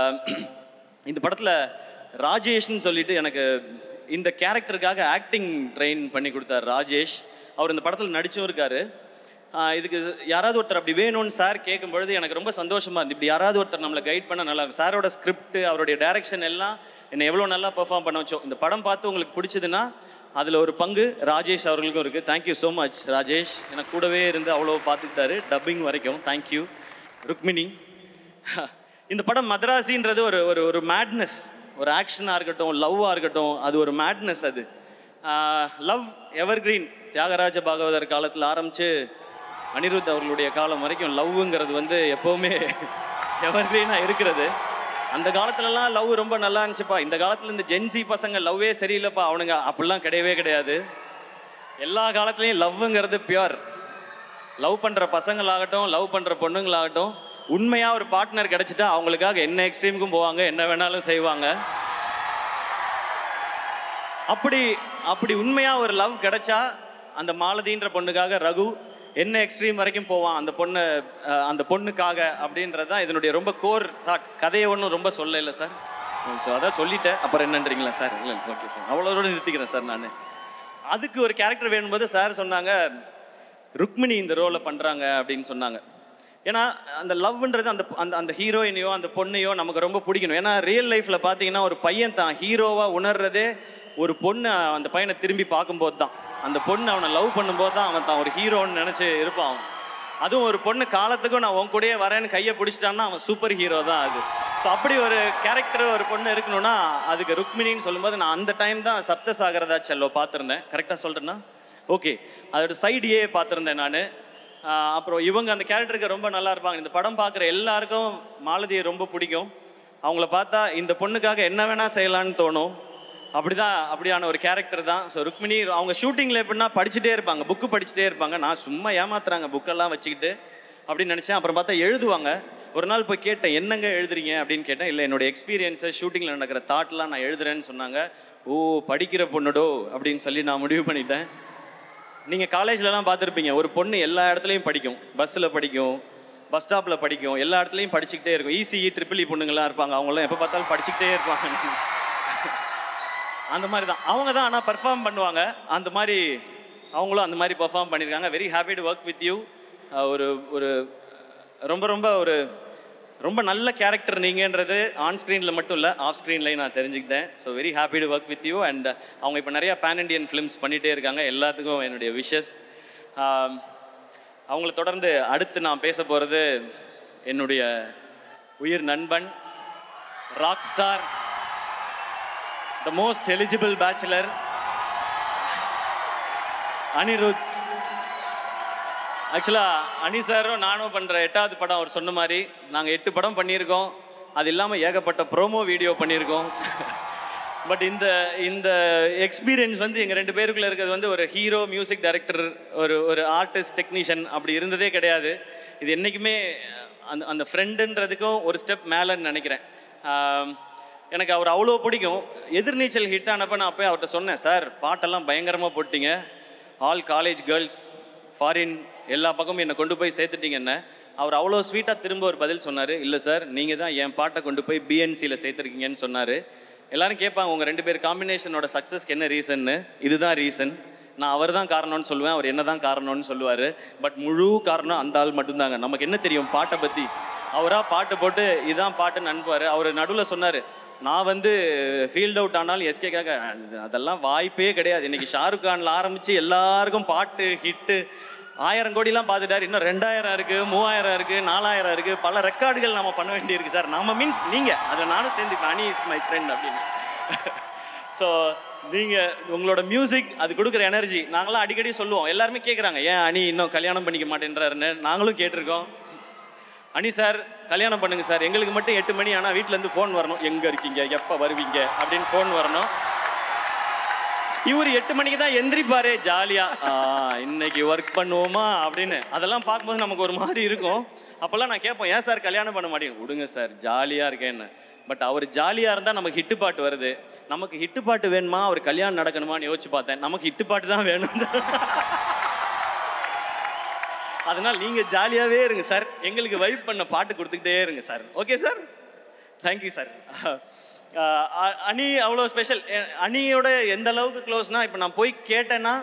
இந்த படத்தில் ராஜேஷ்னு சொல்லிட்டு எனக்கு இந்த கேரக்டருக்காக ஆக்டிங் ட்ரெயின் பண்ணி கொடுத்தார் ராஜேஷ். அவர் இந்த படத்தில் நடிச்சும் இருக்கார். இதுக்கு யாராவது ஒருத்தர் அப்படி வேணும்னு சார் கேட்கும்பொழுது எனக்கு ரொம்ப சந்தோஷமாக இருந்துச்சு. இப்படி யாராவது ஒருத்தர் நம்மளை கைட் பண்ணால் நல்லாயிருக்கும். சாரோட ஸ்கிரிப்ட், அவருடைய டைரக்ஷன் எல்லாம் என்னை எவ்வளோ நல்லா பெர்ஃபார்ம் பண்ண வச்சோம். இந்த படம் பார்த்து உங்களுக்கு பிடிச்சதுன்னா அதில் ஒரு பங்கு ராஜேஷ் அவர்களுக்கும் இருக்குது. Thank you so much Rajesh. எனக்கு கூடவே இருந்து அவ்வளோ பார்த்துக்கிட்டாரு டப்பிங் வரைக்கும். தேங்க்யூ. ருக்மிணி. இந்த படம் மதராசின்றது ஒரு ஒரு ஒரு மேட்னஸ், ஒரு ஆக்ஷனாக இருக்கட்டும், லவ்வாக இருக்கட்டும், அது ஒரு மேட்னஸ். அது லவ் எவர்கிரீன். தியாகராஜ பாகவதர் காலத்தில் ஆரம்பித்து அனிருத் அவர்களுடைய காலம் வரைக்கும் லவ்ங்கிறது வந்து எப்போவுமே எவர்கிரீனாக இருக்கிறது. அந்த காலத்துலலாம் லவ் ரொம்ப நல்லா இருந்துச்சுப்பா. இந்த காலத்தில் இந்த ஜென்சி பசங்க லவ்வே சரியில்லைப்பா அவனுங்க, அப்படிலாம் கிடையவே கிடையாது. எல்லா காலத்துலேயும் லவ்ங்கிறது பியூர். லவ் பண்ணுற பசங்களாகட்டும், லவ் பண்ணுற பொண்ணுங்களாகட்டும், உண்மையாக ஒரு பார்ட்னர் கிடச்சிட்டா அவங்களுக்காக என்ன எக்ஸ்ட்ரீமுக்கும் போவாங்க, என்ன வேணாலும் செய்வாங்க. அப்படி உண்மையாக ஒரு லவ் கிடைச்சா அந்த மாலதின்ற பொண்ணுக்காக ரகு என்ன எக்ஸ்ட்ரீம் வரைக்கும் போவான் அந்த பொண்ணுக்காக அப்படின்றது தான் இதனுடைய ரொம்ப கோர் தாட். கதையை ஒன்றும் ரொம்ப இல்லை சார். ஸோ அதான் சொல்லிட்டேன், அப்புறம் என்னன்றீங்களா சார்? இல்லை ஓகே சார், அவ்வளோதோடு நிறுத்திக்கிறேன் சார். நான் அதுக்கு ஒரு கேரக்டர் வேணும்போது சார் சொன்னாங்க ருக்மிணி இந்த ரோலை பண்ணுறாங்க அப்படின்னு சொன்னாங்க. ஏன்னா அந்த லவ்ன்றது அந்த அந்த அந்த ஹீரோயினையோ அந்த பொண்ணையோ நமக்கு ரொம்ப பிடிக்கணும். ஏன்னா ரியல் லைஃப்பில் பார்த்தீங்கன்னா ஒரு பையன் தான் ஹீரோவாக உணர்றதே ஒரு பொண்ணு அந்த பையனை திரும்பி பார்க்கும்போது தான். அந்த பொண்ணு அவனை லவ் பண்ணும்போது தான் அவன் தான் ஒரு ஹீரோன்னு நினச்சி இருப்பான் அவன். அதுவும் ஒரு பொண்ணு காலத்துக்கும் நான் உன் கூடயே வரேன்னு கையை பிடிச்சிட்டான்னா அவன் சூப்பர் ஹீரோ தான் அது. ஸோ அப்படி ஒரு கேரக்டர் ஒரு பொண்ணு இருக்கணும்னா அதுக்கு ருக்மிணின்னு சொல்லும்போது நான் அந்த டைம் தான் சப்தசாகரதா செல்லோ பார்த்துருந்தேன். கரெக்டாக சொல்கிறேன்னா ஓகே, அதோட சைடியே பார்த்துருந்தேன் நான். அப்புறம் இவங்க அந்த கேரக்டருக்கு ரொம்ப நல்லா இருப்பாங்க. இந்த படம் பார்க்குற எல்லாருக்கும் மாலதியை ரொம்ப பிடிக்கும். அவங்கள பார்த்தா இந்த பொண்ணுக்காக என்ன வேணால் செய்யலான்னு தோணும். அப்படியான ஒரு கேரக்டர் தான். ஸோ ருக்மிணி அவங்க ஷூட்டிங்கில் எப்படின்னா படிச்சுட்டே இருப்பாங்க, புக்கு படிச்சுட்டே இருப்பாங்க. நான் சும்மா ஏமாத்துறாங்க புக்கெல்லாம் வச்சுக்கிட்டு. அப்படின்னு நினச்சேன். அப்புறம் பார்த்தா எழுதுவாங்க. ஒரு நாள் போய் கேட்டேன், என்னங்க எழுதுறீங்க அப்படின்னு கேட்டேன். இல்லை, என்னோட எக்ஸ்பீரியன்ஸை ஷூட்டிங்கில் நடக்கிற தாட்லாம் நான் எழுதுறேன்னு சொன்னாங்க. ஓ, படிக்கிற பொண்ணுடோ அப்படின்னு சொல்லி நான் முடிவு பண்ணிட்டேன். நீங்கள் காலேஜ்லலாம் பார்த்துருப்பீங்க, ஒரு பொண்ணு எல்லா இடத்துலையும் படிக்கும். பஸ்ஸில் படிக்கும், பஸ் ஸ்டாப்பில் படிக்கும், எல்லா இடத்துலையும் படிச்சுக்கிட்டே இருக்கும். ECE EEE பொண்ணுங்கள்லாம் இருப்பாங்க, அவங்களாம் எப்போ பார்த்தாலும் படிச்சுக்கிட்டே இருப்பாங்க. அந்த மாதிரி தான் அவங்க தான். ஆனால் பர்ஃபார்ம் பண்ணுவாங்க. அந்த மாதிரி அவங்களும் அந்த மாதிரி பர்ஃபார்ம் பண்ணியிருக்காங்க. Very happy to work with you. ஒரு ஒரு ரொம்ப ரொம்ப ஒரு ரொம்ப நல்ல கேரக்டர் நீங்கன்றது ஆன் ஸ்க்ரீனில் மட்டும் இல்லை, ஆஃப் ஸ்க்ரீன்லையும் நான் தெரிஞ்சுக்கிட்டேன். So very happy to work with you. And அவங்க இப்போ நிறையா பேன் இண்டியன் ஃபிலிம்ஸ் பண்ணிகிட்டே இருக்காங்க. எல்லாத்துக்கும் என்னுடைய விஷஸ். அவங்கள தொடர்ந்து அடுத்து நான் பேச போகிறது என்னுடைய உயிர் நண்பன், rock star, the most eligible bachelor, Anirudh. ஆக்சுவலாக அனி சாரும் நானும் பண்ணுற 8வது படம் அவர் சொன்ன மாதிரி நாங்கள் 8 படம் பண்ணியிருக்கோம். அது இல்லாமல் ஏகப்பட்ட ப்ரோமோ வீடியோ பண்ணியிருக்கோம். பட் இந்த இந்த எக்ஸ்பீரியன்ஸ் வந்து எங்கள் 2 பேருக்குள்ளே இருக்கிறது வந்து ஒரு ஹீரோ, மியூசிக் டைரக்டர், ஒரு ஆர்டிஸ்ட், டெக்னீஷியன் அப்படி இருந்ததே கிடையாது. இது என்றைக்குமே அந்த ஃப்ரெண்டுன்றதுக்கும் ஒரு ஸ்டெப் மேலேன்னு நினைக்கிறேன். எனக்கு அவர் அவ்வளோ பிடிக்கும். எதிர்நீச்சல் ஹிட் ஆனப்போ நான் அப்போ அவர்கிட்ட சொன்னேன், சார் பாட்டெல்லாம் பயங்கரமாக போட்டிங்க, ஆல் காலேஜ் கேர்ள்ஸ், ஃபாரின் எல்லா பக்கமும் என்னை கொண்டு போய் சேர்த்துட்டீங்க என்ன. அவர் அவ்வளோ ஸ்வீட்டாக திரும்ப ஒரு பதில் சொன்னார், இல்லை சார் நீங்கள் தான் என் பாட்டை கொண்டு போய் BNCயில் சேர்த்துருக்கீங்கன்னு சொன்னார். எல்லோரும் கேட்பாங்க, உங்கள் 2 பேர் காம்பினேஷனோட சக்ஸஸ்க்கு என்ன ரீசன்னு. இதுதான் ரீசன். நான் அவர் தான் காரணம்னு சொல்லுவேன், அவர் என்ன தான் காரணம்னு சொல்லுவார். பட் முழு காரணம் அந்த ஆள் மட்டும்தாங்க. நமக்கு என்ன தெரியும் பாட்டை பற்றி? அவராக பாட்டு போட்டு இதுதான் பாட்டுன்னு அனுப்புவார். அவர் நடுவில் சொன்னார், நான் வந்து ஃபீல்ட் அவுட் ஆனாலும் SKக்காக, அதெல்லாம் வாய்ப்பே கிடையாது. இன்றைக்கி ஷாருக் கானில் ஆரம்பித்து எல்லாருக்கும் பாட்டு ஹிட்டு 1000 கோடிலாம் பார்த்துட்டார். இன்னும் 2000 இருக்குது, 3000 இருக்குது, 4000 இருக்குது. பல ரெக்கார்டுகள் நம்ம பண்ண வேண்டியிருக்கு சார். நம்ம மீன்ஸ் நீங்கள், அதில் நானும் சேர்ந்துக்கலாம். அனி இஸ் மை ஃப்ரெண்ட் அப்படின்னு. ஸோ நீங்கள் உங்களோட மியூசிக் அது கொடுக்குற எனர்ஜி நாங்களாம் அடிக்கடி சொல்லுவோம். எல்லாருமே கேட்குறாங்க, ஏன் அனி இன்னும் கல்யாணம் பண்ணிக்க மாட்டேன்றாருன்னு. நாங்களும் கேட்டிருக்கோம். அனி சார் கல்யாணம் பண்ணுங்க சார், எங்களுக்கு மட்டும் 8 மணி ஆனால் வீட்டிலேருந்து ஃபோன் வரணும், எங்கே இருக்கீங்க, எப்போ வருவீங்க அப்படின்னு ஃபோன் வரணும். இவர் 8 மணிக்கு தான் எந்திரிப்பாரு ஜாலியாக, இன்னைக்கு ஒர்க் பண்ணுவோமா அப்படின்னு. அதெல்லாம் பார்க்கும்போது நமக்கு ஒரு மாதிரி இருக்கும். அப்போல்லாம் நான் கேட்போம், ஏன் சார் கல்யாணம் பண்ண மாட்டேங்க? விடுங்க சார் ஜாலியாக இருக்கேன்னு. பட் அவர் ஜாலியாக இருந்தால் நமக்கு ஹிட்டு பாட்டு வருது. நமக்கு ஹிட்டு பாட்டு வேணுமா, அவர் கல்யாணம் நடக்கணுமான்னு யோசிச்சு பார்த்தேன். நமக்கு ஹிட்டு பாட்டு தான் வேணும். அதனால் நீங்கள் ஜாலியாகவே இருங்க சார், எங்களுக்கு வைப் பண்ண பாட்டு கொடுத்துக்கிட்டே இருங்க sir. Okay sir, thank you sir. அனி அவ்வளோ ஸ்பெஷல். அனியோட எந்த அளவுக்கு க்ளோஸ்னால், இப்போ நான் போய் கேட்டேன்னா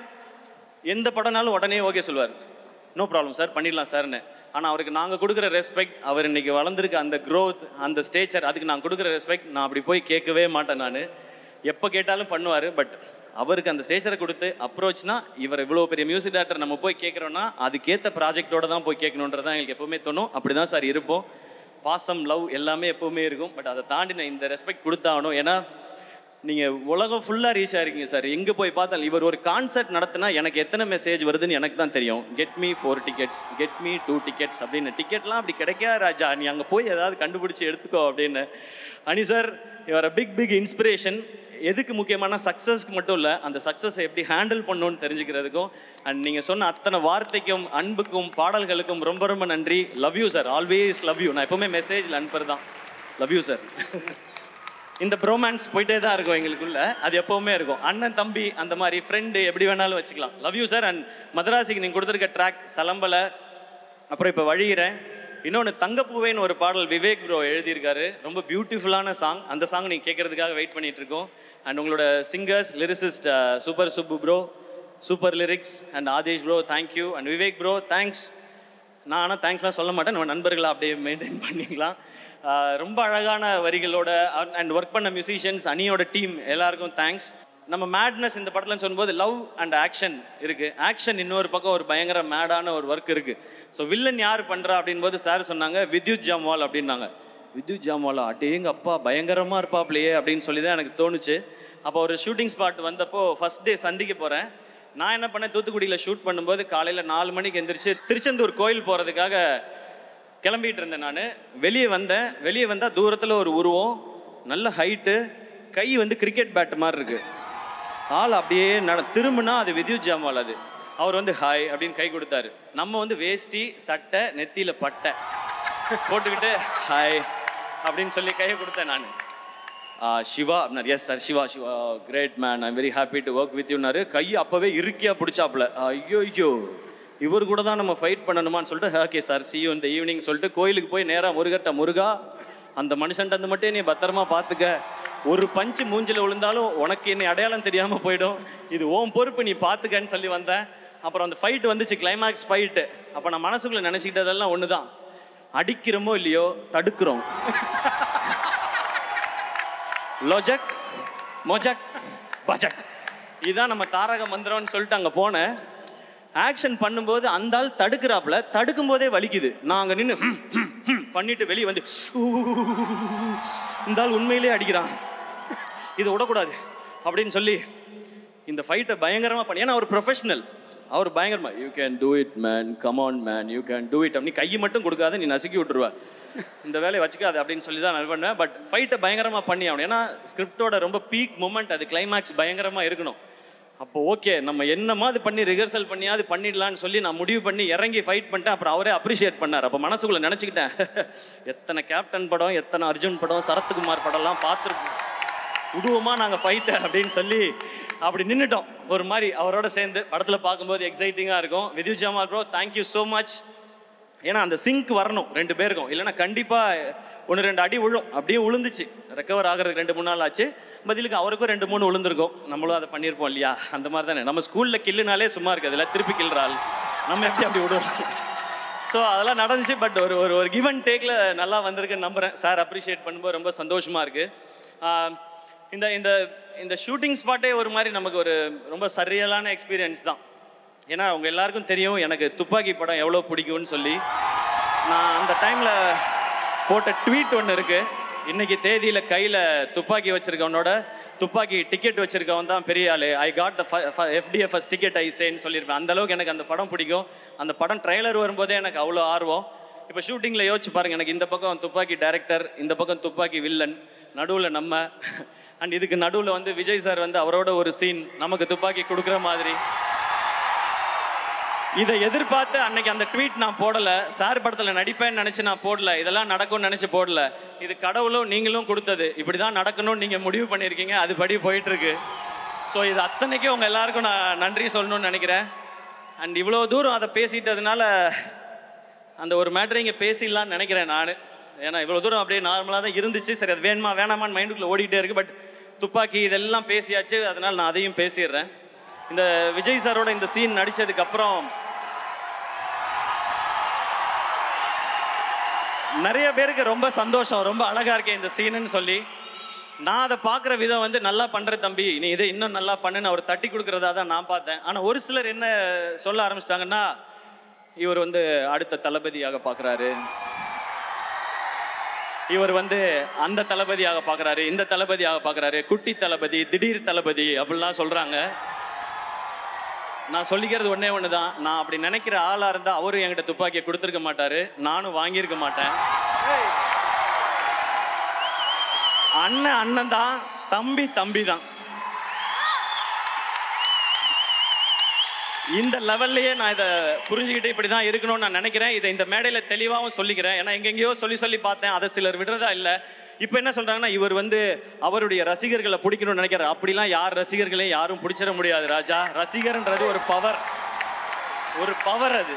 எந்த படம்னாலும் உடனே ஓகே சொல்லுவார், நோ ப்ராப்ளம் சார் பண்ணிடலாம் சார்னு. ஆனால் அவருக்கு நாங்கள் கொடுக்குற ரெஸ்பெக்ட், அவர் இன்றைக்கி வளர்ந்துருக்க அந்த க்ரோத், அந்த ஸ்டேச்சர், அதுக்கு நான் கொடுக்குற ரெஸ்பெக்ட் நான் அப்படி போய் கேட்கவே மாட்டேன். நான் எப்போ கேட்டாலும் பண்ணுவார். பட் அவருக்கு அந்த ஸ்டேச்சரை கொடுத்து அப்ரோச்னா, இவர் இவ்வளோ பெரிய மியூசிக் டைரக்டர் நம்ம போய் கேட்குறோன்னா அதுக்கேற்ற ப்ராஜெக்டோட தான் போய் கேட்கணுன்றதான் எங்களுக்கு எப்போவுமே தோணும். அப்படி தான் சார் இருப்போம். பாசம், லவ் எல்லாமே எப்போவுமே இருக்கும். பட் அதை தாண்டி நான் இந்த ரெஸ்பெக்ட் கொடுத்தாகணும். ஏன்னா நீங்கள் உலகம் ஃபுல்லாக ரீச் ஆகிருக்கீங்க சார். எங்கே போய் பார்த்தாலும் இவர் ஒரு கான்சர்ட் நடத்தினா எனக்கு எத்தனை மெசேஜ் வருதுன்னு எனக்கு தான் தெரியும். Get me 4 tickets, get me 2 tickets அப்படின்னு. டிக்கெட்லாம் அப்படி கிடைக்கா ராஜா, நீ அங்கே போய் ஏதாவது கண்டுபிடிச்சி எடுத்துக்கோ அப்படின்னு. அனி சார் யுவர் பிக் இன்ஸ்பிரேஷன். எதுக்கு முக்கியமான சக்ஸஸ்க்கு மட்டும் இல்லை, அந்த சக்ஸஸை எப்படி ஹேண்டில் பண்ணணும்னு தெரிஞ்சுக்கிறதுக்கும். அண்ட் நீங்கள் சொன்ன அத்தனை வார்த்தைக்கும், அன்புக்கும், பாடல்களுக்கும் ரொம்ப ரொம்ப நன்றி. Love you sir, always love you. நான் எப்போவுமே மெசேஜில் அனுப்புறது தான் லவ் யூ சார். இந்த ப்ரோமான்ஸ் போயிட்டே தான் இருக்கும் எங்களுக்குள்ள, அது எப்போவுமே இருக்கும். அண்ணன் தம்பி அந்த மாதிரி ஃப்ரெண்டு எப்படி வேணாலும் வச்சுக்கலாம். Love you sir. அண்ட் மதராசிக்கு நீங்கள் கொடுத்துருக்க ட்ராக் சலம்பலை, அப்புறம் இப்போ வழிகிறேன். இன்னொன்று தங்கப்பூவேன்னு ஒரு பாடல் விவேக் ப்ரோ எழுதியிருக்காரு, ரொம்ப பியூட்டிஃபுல்லான சாங். அந்த சாங் நீங்கள் கேட்குறதுக்காக வெயிட் பண்ணிகிட்டு இருக்கோம். அண்ட் உங்களோட singers, lyricist super Subbu bro, super lyrics. And Aadesh bro thank you. And Vivek bro thanks. நான் ஆனால் தேங்க்ஸ்லாம் சொல்ல மாட்டேன், நம்ம நண்பர்களை அப்படியே மெயின்டைன் பண்ணிக்கலாம். ரொம்ப அழகான வரிகளோட அண்ட் ஒர்க் பண்ண மியூசிஷியன்ஸ், அனியோட டீம் எல்லாருக்கும் தேங்க்ஸ். நம்ம மேட்னஸ் இந்த படத்தில் சொல்லும்போது லவ் அண்ட் ஆக்ஷன் இருக்குது. ஆக்ஷன் இன்னொரு பக்கம் ஒரு பயங்கர மேடான ஒரு ஒர்க் இருக்குது. ஸோ வில்லன் யார் பண்ணுறா அப்படின் போது சார் சொன்னாங்க வித்யுத் ஜாம்வால் அப்படின்னாங்க. வித்யுத் ஜாம்வாலா, அட்டேங்க அப்பா பயங்கரமாக இருப்பாப்லையே அப்படின்னு சொல்லி தான் எனக்கு தோணுச்சு. அப்போ ஒரு ஷூட்டிங் ஸ்பாட் வந்தப்போ ஃபஸ்ட் டே சந்திக்க போகிறேன். நான் என்ன பண்ணேன், தூத்துக்குடியில் ஷூட் பண்ணும்போது காலையில் 4 மணிக்கு எந்திரிச்சு திருச்செந்தூர் கோயில் போகிறதுக்காக கிளம்பிகிட்டு இருந்தேன். நான் வெளியே வந்தால் தூரத்தில் ஒரு உருவம், நல்ல ஹைட்டு, கை வந்து கிரிக்கெட் பேட் மாதிரி இருக்குது. ஆள் அப்படியே திரும்பினா அது வித்யுத் ஜாம்வால். அது அவர் வந்து ஹாய் அப்படின்னு கை கொடுத்தாரு. நம்ம வந்து வேஷ்டி சட்டை நெத்தியில பட்டை போட்டுக்கிட்டு ஹாய் அப்படின்னு சொல்லி கையை கொடுத்தேன் நான். சிவா அப்படின்னாரு. Yes sir Siva Siva great man, I'm very happy to work with யூனாரு. கை அப்போவே இருக்கியா பிடிச்சாப்புல. ஐயோ ஐயோ இவர் கூட தான் நம்ம ஃபைட் பண்ணணுமான்னு சொல்லிட்டு ஓகே சார் சி யூ இந்த ஈவினிங் சொல்லிட்டு கோயிலுக்கு போய் நேராக முருகட்ட முருகா அந்த மனுஷன்ட்டு அந்த மட்டும் நீ பத்திரமா பார்த்துக்க, ஒரு பஞ்சு மூஞ்சில் விழுந்தாலும் உனக்கு என்னை அடையாளம் தெரியாமல் போயிடும், இது ஓம் பொறுப்பு நீ பார்த்துக்கன்னு சொல்லி வந்தேன். அப்புறம் அந்த ஃபைட் வந்துச்சு, கிளைமேக்ஸ் ஃபைட்டு. அப்போ நான் மனசுக்குள்ளே நினச்சிக்கிட்டதெல்லாம் ஒன்று தான், அடிக்கிறோமோ இல்லையோ தடுக்கிறோம். லோஜக் மோஜக் பஜக் இதுதான் நம்ம தாரக மந்திரம்னு சொல்லிட்டு அங்கே போனேன். ஆக்ஷன் பண்ணும்போது அந்த ஆள் தடுக்கிறாப்புல, தடுக்கும் போதே வலிக்குது. நான் அங்கே நின்று பண்ணிட்டு வெளியே வந்து இந்த ஆள் உண்மையிலே அடிக்கிறான், இதை விடக்கூடாது அப்படின்னு சொல்லி இந்த ஃபைட்டை பயங்கரமாக பண்ணி, ஏன்னா அவர் ப்ரொஃபஷனல், அவர் பயங்கரமா you can do it man, come on man, you can do it அப்படின்னு கையை மட்டும் கொடுக்காத, நீ நசுக்கி விட்டுருவா, இந்த வேலையை வச்சுக்காது அப்படின்னு சொல்லி தான் நான் பண்ணேன். பட் ஃபைட்டை பயங்கரமாக பண்ணி ஆகணும், ஏன்னா ஸ்கிரிப்டோட ரொம்ப பீக் மூமெண்ட் அது, கிளைமேக்ஸ் பயங்கரமாக இருக்கணும். அப்போ ஓகே நம்ம என்னமாவது பண்ணி ரிஹர்சல் பண்ணியாவது பண்ணிடலான்னு சொல்லி நான் முடிவு பண்ணி இறங்கி ஃபைட் பண்ணிட்டேன். அப்புறம் அவரே அப்ரிஷியேட் பண்ணார். அப்போ மனசுக்குள்ளே நினச்சிக்கிட்டேன், எத்தனை கேப்டன் படம், எத்தனை அர்ஜுன் படம், சரத்குமார் படம்லாம் பார்த்துருப்போம், விடுவோமா நாங்கள் ஃபைட்டை அப்படின்னு சொல்லி அப்படி நின்றுட்டோம். ஒரு மாதிரி அவரோட சேர்ந்து படத்தில் பார்க்கும்போது எக்ஸைட்டிங்காக இருக்கும். Vidyut Jamal bro thank you so much. ஏன்னா அந்த சிங்க் வரணும் ரெண்டு பேருக்கும், இல்லைன்னா கண்டிப்பாக 1-2 அடி விழும். அப்படியே விழுந்துச்சு, ரெக்கவர் ஆகிறதுக்கு 2-3 நாள் ஆச்சு. பதிலுக்கு அவருக்கும் 2-3 விழுந்திருக்கும், நம்மளும் அதை பண்ணியிருப்போம் இல்லையா? அந்த மாதிரி தானே நம்ம ஸ்கூலில் கில்லுனாலே சும்மா இருக்குதுல்ல, திருப்பி கில்றாள் நம்ம எப்படி அப்படி விடுவோம். ஸோ அதெல்லாம் நடந்துச்சு. பட் ஒரு ஒரு கிவ் அண்ட் டேக்கில் நல்லா வந்திருக்குன்னு நம்புகிறேன். சார் அப்ரிஷியேட் பண்ணும்போது ரொம்ப சந்தோஷமாக இருக்குது. இந்த இந்த இந்த ஷூட்டிங் ஸ்பாட்டே ஒரு மாதிரி நமக்கு ஒரு ரொம்ப சரியலான எக்ஸ்பீரியன்ஸ் தான். ஏன்னா அவங்க எல்லாருக்கும் தெரியும் எனக்கு துப்பாக்கி படம் எவ்வளோ பிடிக்கும்னு சொல்லி. நான் அந்த டைமில் போட்ட ட்வீட் ஒன்று இருக்குது, இன்றைக்கி தேதியில் கையில் துப்பாக்கி வச்சுருக்கவனோட துப்பாக்கி டிக்கெட் வச்சுருக்கவன் தான் பெரிய ஆள், I got the FDF first ticket I சேன்னு சொல்லியிருப்பேன். அந்தளவுக்கு எனக்கு அந்த படம் பிடிக்கும். அந்த படம் ட்ரெய்லர் வரும்போதே எனக்கு அவ்வளோ ஆர்வம். இப்போ ஷூட்டிங்கில் யோசிச்சு பாருங்கள், எனக்கு இந்த பக்கம் துப்பாக்கி டைரக்டர், இந்த பக்கம் துப்பாக்கி வில்லன், நடுவில் நம்ம, அண்ட் இதுக்கு நடுவில் வந்து விஜய் சார் வந்து அவரோட ஒரு சீன் நமக்கு துப்பாக்கி கொடுக்குற மாதிரி. இதை எதிர்பார்த்து அன்னைக்கு அந்த ட்வீட் நான் போடலை, சார் படத்தில் நடிப்பேன்னு நினச்சி நான் போடல, இதெல்லாம் நடக்கும்னு நினச்சி போடல. இது கடவுளும் நீங்களும் கொடுத்தது, இப்படி தான் நடக்கணும்னு நீங்கள் முடிவு பண்ணியிருக்கீங்க, அதுபடி போயிட்டுருக்கு. ஸோ இது அத்தனைக்கும் உங்கள் எல்லாருக்கும் நான் நன்றி சொல்லணும்னு நினைக்கிறேன். அண்ட் இவ்வளோ தூரம் அதை பேசிட்டதுனால அந்த ஒரு மேட்ரை இங்கே பேசிடலான்னு நினைக்கிறேன் நான். ஏன்னா இவ்வளோ தூரம் அப்படியே நார்மலாக தான் இருந்துச்சு. சரி அது வேணுமா வேணாமான்னு மைண்டுக்குள்ளே ஓடிக்கிட்டே இருக்குது. பட் துப்பாக்கி இதெல்லாம் பேசியாச்சு, அதனால் நான் அதையும் பேசிடுறேன். இந்த விஜய் சாரோட இந்த சீன் நடித்ததுக்கப்புறம் நிறைய பேருக்கு ரொம்ப சந்தோஷம், ரொம்ப அழகாக இருக்கேன் இந்த சீனுன்னு சொல்லி. நான் அதை பார்க்குற விதம் வந்து நல்லா பண்ணுற தம்பி, நீ இதை இன்னும் நல்லா பண்ணுன்னு அவர் தட்டி கொடுக்குறதா தான் நான் பார்த்தேன். ஆனால் ஒரு சிலர் என்ன சொல்ல ஆரம்பிச்சிட்டாங்கன்னா, இவர் வந்து அடுத்த தளபதியாக பார்க்குறாரு, இவர் வந்து அந்த தளபதியாக பார்க்குறாரு, இந்த தளபதியாக பார்க்குறாரு, குட்டி தளபதி, திடீர் தளபதி அப்படிலாம் சொல்கிறாங்க. நான் சொல்லிக்கிறது ஒன்றே ஒன்று தான், நான் அப்படி நினைக்கிற ஆளாக இருந்தால் அவரும் என்கிட்ட துப்பாக்கியை கொடுத்துருக்க மாட்டார், நானும் வாங்கியிருக்க மாட்டேன். அண்ணன் அண்ணன் தான், தம்பி தம்பி தான். இந்த லெவல்லையே நான் இதை புரிஞ்சுக்கிட்டு இப்படி தான் இருக்கணும்னு நான் நினைக்கிறேன். இதை இந்த மேடையில் தெளிவாகவும் சொல்லிக்கிறேன். ஏன்னா எங்கெங்கேயோ சொல்லி பார்த்தேன், அதை சிலர் விடுறதா இல்லை. இப்போ என்ன சொல்கிறாங்கன்னா, இவர் வந்து அவருடைய ரசிகர்களை பிடிக்கணும்னு நினைக்கிறார். அப்படிலாம் யார் ரசிகர்களையும் யாரும் பிடிச்சிட முடியாது ராஜா. ரசிகர்ன்றது ஒரு பவர், ஒரு பவர் அது.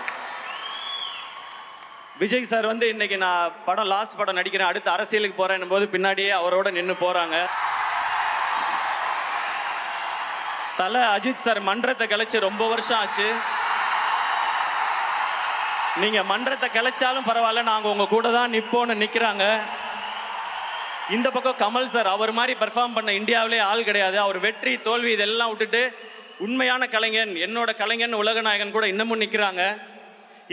விஜய் சார் வந்து இன்னைக்கு நான் படம் லாஸ்ட் படம் நடிக்கிறேன், அடுத்து அரசியலுக்கு போகிறேன்னும் போது பின்னாடியே அவரோட நின்று போகிறாங்க. தலை அஜித் சார் மன்றத்தை கிளச்சி ரொம்ப வருஷம் ஆச்சு. நீங்கள் மன்றத்தை கிளச்சாலும் பரவாயில்ல, நாங்கள் உங்கள் கூட தான் நிற்போன்னு நிற்கிறாங்க. இந்த பக்கம் கமல் சார், அவர் மாதிரி பெர்ஃபார்ம் பண்ண இந்தியாவிலே ஆள் கிடையாது. அவர் வெற்றி தோல்வி இதெல்லாம் விட்டுட்டு உண்மையான கலைஞன், என்னோட கலைஞன், உலகநாயகன் கூட இன்னமும் நிற்கிறாங்க.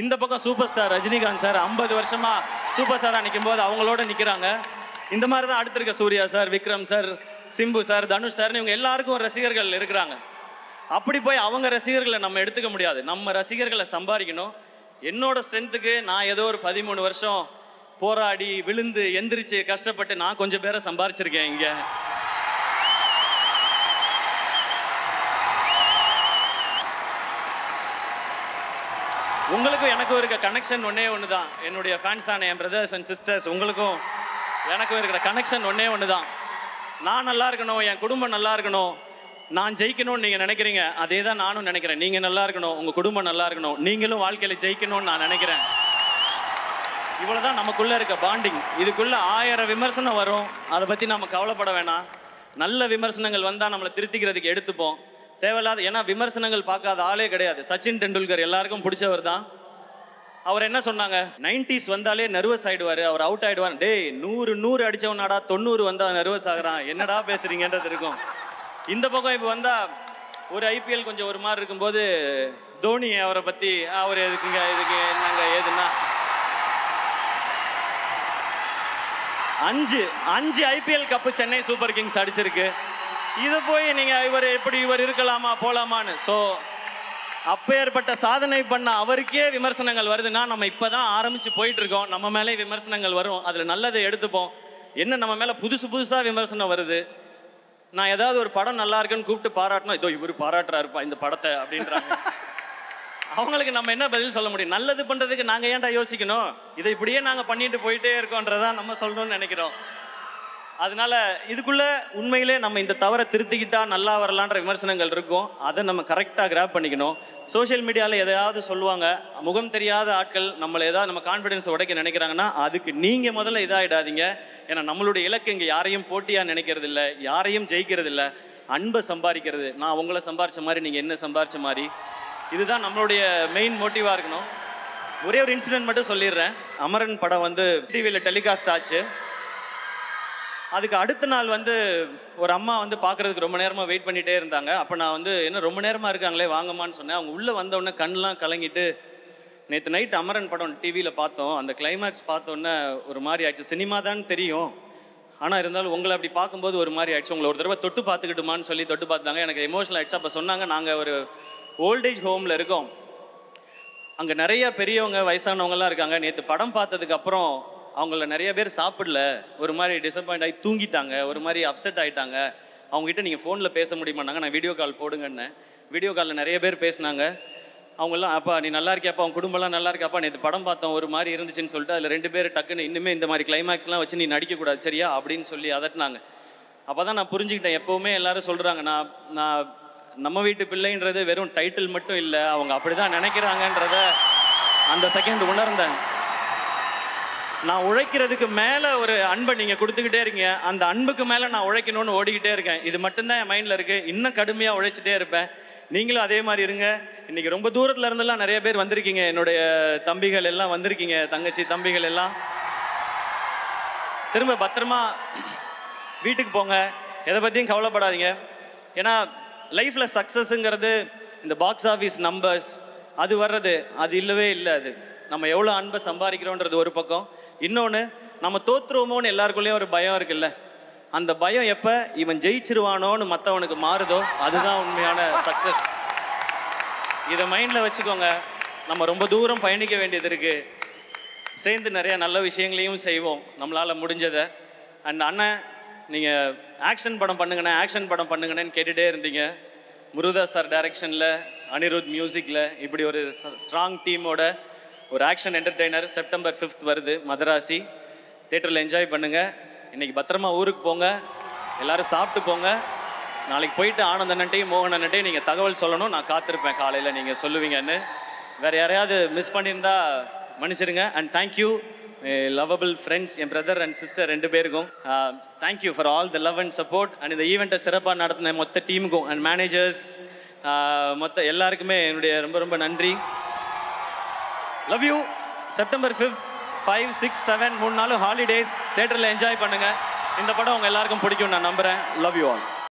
இந்த பக்கம் சூப்பர் ஸ்டார் ரஜினிகாந்த் சார் 50 வருஷமாக சூப்பர் ஸ்டாராக நிற்கும் போது அவங்களோட நிற்கிறாங்க. இந்த மாதிரி தான் அடுத்திருக்க Suriya sir, Vikram sir, Simbu sir, Dhanush சார்னு இவங்க எல்லாருக்கும் ரசிகர்கள் இருக்கிறாங்க. அப்படி போய் அவங்க ரசிகர்களை நம்ம எடுத்துக்க முடியாது, நம்ம ரசிகர்களை சம்பாதிக்கணும். என்னோட ஸ்ட்ரென்த்துக்கு நான் ஏதோ ஒரு 13 வருஷம் போராடி விழுந்து எந்திரிச்சு கஷ்டப்பட்டு நான் கொஞ்சம் பேரை சம்பாரிச்சிருக்கேன் இங்கே. உங்களுக்கும் எனக்கும் இருக்க கனெக்ஷன் ஒன்றே ஒன்று தான். என்னுடைய ஃபேன்ஸான என் பிரதர்ஸ் அண்ட் சிஸ்டர்ஸ், உங்களுக்கும் எனக்கும் இருக்கிற கனெக்ஷன் ஒன்றே ஒன்று தான். நான் நல்லா இருக்கணும், என் குடும்பம் நல்லா இருக்கணும், நான் ஜெயிக்கணும்னு நீங்கள் நினைக்கிறீங்க, அதே தான் நானும் நினைக்கிறேன். நீங்கள் நல்லா இருக்கணும், உங்கள் குடும்பம் நல்லா இருக்கணும், நீங்களும் வாழ்க்கையில் ஜெயிக்கணும்னு நான் நினைக்கிறேன். இவ்வளோ தான் நமக்குள்ளே இருக்க பாண்டிங். இதுக்குள்ளே 1000 விமர்சனம் வரும், அதை பற்றி நம்ம கவலைப்பட வேணாம். நல்ல விமர்சனங்கள் வந்தால் நம்மளை திருத்திக்கிறதுக்கு எடுத்துப்போம். தேவையில்லாத, ஏன்னா விமர்சனங்கள் பார்க்காத ஆளே கிடையாது. சச்சின் டெண்டுல்கர் எல்லாருக்கும் பிடிச்சவர் தான். அவர் என்ன சொன்னாங்க, 90s வந்தாலே நர்வஸ் ஆகிடுவார், அவர் அவுட் ஆகிடுவார். டேய் 100 அடித்தவனாடா 90 வந்தால் நர்வஸ் ஆகிறான், என்னடா பேசுகிறீங்கன்றது இருக்கும். இந்த பக்கம் இப்போ வந்தால் ஒரு ஐபிஎல் கொஞ்சம் ஒரு மாதிரி இருக்கும்போது தோனி அவரை பற்றி, அவர் எதுக்குங்க இதுக்கு என்னங்க ஏதுன்னா, 5 IPL cup Chennai super Kings அடிச்சிருக்கு. இது போய் நீங்கள் இவர் இருக்கலாமா போகலாமான்னு. ஸோ அப்பேற்பட்ட சாதனை பண்ண அவருக்கே விமர்சனங்கள் வருதுன்னா, நம்ம இப்போ தான் ஆரம்பித்து போயிட்டுருக்கோம். நம்ம மேலே விமர்சனங்கள் வரும், அதில் நல்லதை எடுத்துப்போம். என்ன நம்ம மேலே புதுசாக விமர்சனம் வருது. நான் ஏதாவது ஒரு படம் நல்லா இருக்குன்னு கூப்பிட்டு பாராட்டணும், இதோ இவர் பாராட்டுறாருப்பா இந்த படத்தை அப்படின்றாங்க. அவங்களுக்கு நம்ம என்ன பதில் சொல்ல முடியும்? நல்லது பண்ணுறதுக்கு நாங்கள் ஏன்டா யோசிக்கணும், இதை இப்படியே நாங்கள் பண்ணிட்டு போயிட்டே இருக்கோன்றதான் நம்ம சொல்லணும்னு நினைக்கிறோம். அதனால இதுக்குள்ளே உண்மையிலே நம்ம இந்த தவறை திருத்திக்கிட்டா நல்லா வரலான்ற விமர்சனங்கள் இருக்கும். அதை நம்ம கரெக்டாக கிராப் பண்ணிக்கணும். சோஷியல் மீடியாவில் எதையாவது சொல்லுவாங்க, முகம் தெரியாத ஆட்கள் நம்மளை ஏதாவது நம்ம கான்ஃபிடென்ஸ் உடைக்க நினைக்கிறாங்கன்னா, அதுக்கு நீங்கள் முதல்ல இதாகிடாதீங்க. ஏன்னா நம்மளுடைய இலக்கு இங்கே யாரையும் போட்டியாக நினைக்கிறது இல்லை, யாரையும் ஜெயிக்கிறது இல்லை, அன்பை சம்பாதிக்கிறது. நான் உங்களை சம்பாரித்த மாதிரி நீங்கள் என்ன சம்பாரித்த மாதிரி, இதுதான் நம்மளுடைய மெயின் மோட்டிவாக இருக்கணும். ஒரே ஒரு இன்சிடென்ட் மட்டும் சொல்லிடுறேன். அமரன் படம் வந்து டிவியில் டெலிகாஸ்ட் ஆச்சு. அதுக்கு அடுத்த நாள் வந்து ஒரு அம்மா வந்து பார்க்குறதுக்கு ரொம்ப நேரமாக வெயிட் பண்ணிகிட்டே இருந்தாங்க. அப்போ நான் வந்து என்ன ரொம்ப நேரமாக இருக்காங்களே வாங்கம்மான்னு சொன்னேன். அவங்க உள்ளே வந்தோடனே கண்ணெலாம் கலங்கிட்டு, நேற்று நைட் அமரன் படம் டிவியில் பார்த்தோம், அந்த கிளைமேக்ஸ் பார்த்தோன்னே ஒரு மாதிரி ஆயிடுச்சு. சினிமா தான் தெரியும், ஆனால் இருந்தாலும் உங்களை அப்படி பார்க்கும்போது ஒரு மாதிரி ஆயிடுச்சு, உங்களை ஒரு தடவை தொட்டு பார்த்துக்கிட்டுமான்னு சொல்லி தொட்டு பார்த்தாங்க. எனக்கு எமோஷனல் ஆகிடுச்சு. அப்போ சொன்னாங்க, நாங்கள் ஒரு ஓல்டேஜ் ஹோமில் இருக்கோம், அங்கே நிறைய பெரியவங்க வயசானவங்கலாம் இருக்காங்க. நேற்று படம் பார்த்ததுக்கப்புறம் அவங்கள நிறைய பேர் சாப்பிடல, ஒரு மாதிரி டிசப்பாயிண்ட் ஆகி தூங்கிட்டாங்க, ஒரு மாதிரி அப்செட் ஆகிட்டாங்க. அவங்ககிட்ட நீங்கள் ஃபோனில் பேச முடியுமான்னாங்க. நான் வீடியோ கால் போடுங்கன்னு வீடியோ காலில் நிறைய பேர் பேசினாங்க. அவங்கெல்லாம், அப்பா நீ நல்லா இருக்கியாப்பா, அவங்க குடும்பம்லாம் நல்லா இருக்காப்பா, நேற்று படம் பார்த்தோம் ஒரு மாதிரி இருந்துச்சுன்னு சொல்லிட்டு அதில் 2 பேர் டக்குன்னு இன்னுமே இந்த மாதிரி கிளைமேக்ஸ்லாம் வச்சு நீ நடிக்கக்கூடாது சரியா அப்படின்னு சொல்லி அதட்டினாங்க. அப்போ தான் நான் புரிஞ்சுக்கிட்டேன். எப்போவுமே எல்லாரும் சொல்கிறாங்க, நான் நம்ம வீட்டு பிள்ளைன்றது வெறும் டைட்டில் மட்டும் இல்லை, அவங்க அப்படி தான் நினைக்கிறாங்கன்றத அந்த செகண்ட் உணர்ந்தேன். நான் உழைக்கிறதுக்கு மேலே ஒரு அன்பை நீங்கள் கொடுத்துக்கிட்டே இருக்கீங்க, அந்த அன்புக்கு மேலே நான் உழைக்கணும்னு ஓடிக்கிட்டே இருக்கேன். இது மட்டும்தான் என் மைண்டில் இருக்குது. இன்னும் கடுமையாக உழைச்சிட்டே இருப்பேன். நீங்களும் அதே மாதிரி இருங்க. இன்றைக்கி ரொம்ப தூரத்தில் இருந்தெல்லாம் நிறைய பேர் வந்திருக்கீங்க, என்னுடைய தம்பிகள் எல்லாம் வந்திருக்கீங்க, தங்கச்சி தம்பிகள் எல்லாம். திரும்ப பத்திரமா வீட்டுக்கு போங்க, எதை பற்றியும் கவலைப்படாதீங்க. ஏன்னா லைஃப்பில் சக்ஸஸுங்கிறது இந்த பாக்ஸ் ஆஃபீஸ் நம்பர்ஸ் அது வர்றது அது இல்லவே இல்லை. அது நம்ம எவ்வளோ அன்பை சம்பாதிக்கிறோன்றது ஒரு பக்கம். இன்னொன்று, நம்ம தோற்றுருவோமோன்னு எல்லாருக்குள்ளேயும் ஒரு பயம் இருக்குல்ல, அந்த பயம் எப்போ இவன் ஜெயிச்சிருவானோன்னு மற்றவனுக்கு மாறுதோ அதுதான் உண்மையான சக்ஸஸ். இதை மைண்டில் வச்சுக்கோங்க. நம்ம ரொம்ப தூரம் பயணிக்க வேண்டியது இருக்குது. சேர்ந்து நிறைய நல்ல விஷயங்களையும் செய்வோம் நம்மளால் முடிஞ்சதை. அண்ட் அண்ணன், நீங்கள் ஆக்ஷன் படம் பண்ணுங்கன்னு கேட்டுகிட்டே இருந்தீங்க. முருகதாஸ் சார் டைரக்ஷனில், அனிருத் மியூசிக்கில், இப்படி ஒரு ஸ்ட்ராங் டீமோட ஒரு ஆக்ஷன் என்டர்டெய்னர் செப்டம்பர் 5 வருது. மதராசி தேட்டரில் என்ஜாய் பண்ணுங்கள். இன்றைக்கி பத்திரமா ஊருக்கு போங்க, எல்லோரும் சாப்பிட்டு போங்க. நாளைக்கு போயிட்டு ஆனந்த் அண்ணன்ட்டையும் மோகன் அண்ணன்ட்டையும் நீங்கள் தகவல் சொல்லணும். நான் காத்திருப்பேன் காலையில் நீங்கள் சொல்லுவீங்கன்னு. வேறு யாரையாவது மிஸ் பண்ணியிருந்தா மன்னிச்சிருங்க. And thank you lovable friends, N brother and sister 2 பேருக்கும் thank you for all the love and support. And இந்த ஈவெண்ட்டை சிறப்பாக நடத்தின மொத்த டீமுக்கும் அண்ட் மேனேஜர்ஸ் மொத்த எல்லாருக்குமே என்னுடைய ரொம்ப ரொம்ப நன்றி. Love you. செப்டம்பர் 5, 5, 6, 7 3 நாளும் ஹாலிடேஸ். தேட்டரில் என்ஜாய் பண்ணுங்கள். இந்த படம் உங்கள் எல்லாருக்கும் பிடிக்கும் நான் நம்புகிறேன். Love you all.